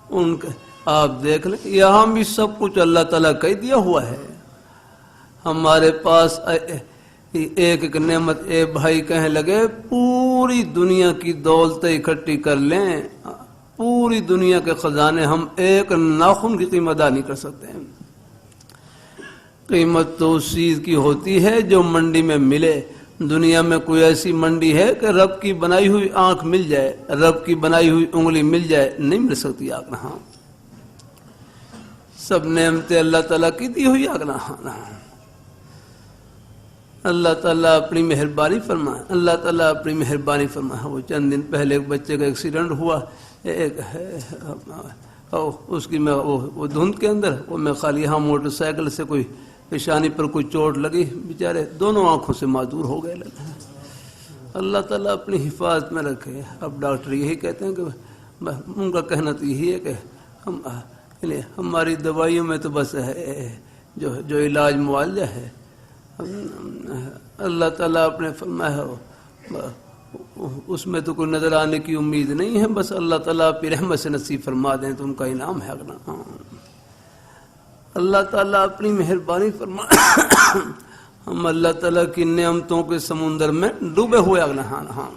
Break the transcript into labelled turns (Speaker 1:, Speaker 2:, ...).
Speaker 1: ان کے آپ دیکھ لیں یہاں بھی سب کچھ اللہ تعالیٰ کا ہی دیا ہوا ہے. ہمارے پاس ایک ایک نعمت. ایک بھائی کہنے لگے پوری دنیا کی دولتیں اکٹھی کر لیں، پوری دنیا کے خزانے، ہم ایک ناخن کی قیمت ادا نہیں کر سکتے. قیمت تو اس چیز کی ہوتی ہے جو منڈی میں ملے. دنیا میں کوئی ایسی منڈی ہے کہ رب کی بنائی ہوئی آنکھ مل جائے، رب کی بنائی ہوئی انگلی مل جائے؟ نہیں مل سکتی. آگ نہ سب نعمتیں اللہ تعالیٰ کی دی ہوئی. آگ نہ اللہ تعالیٰ اپنی مہربانی فرمائے، اللہ تعالیٰ اپنی مہربانی فرمائے. وہ چند دن پہلے ایک بچے کا ایکسیڈنٹ ہوا، اس کی میں وہ دھند کے اندر وہ میں خالی یہاں موٹر سائیکل سے کوئی پیشانی پر کوئی چوٹ لگی، بیچارے دونوں آنکھوں سے معذور ہو گئے. اللہ تعالیٰ اپنی حفاظت میں رکھے. اب ڈاکٹر یہی کہتے ہیں کہ ان کا کہنا تو یہی ہے کہ ہماری دوائیوں میں تو بس ہے جو علاج معالجہ ہے. اللہ تعالیٰ اپنے فرمایا اس میں تو کوئی نظر آنے کی امید نہیں ہے، بس اللہ تعالیٰ اپنی رحمت سے نصیب فرما دیں تو ان کا انعام ہے. اللہ تعالیٰ اپنی مہربانی فرما. ہم اللہ تعالیٰ کی نعمتوں کے سمندر میں ڈوبے ہوئے. ہاں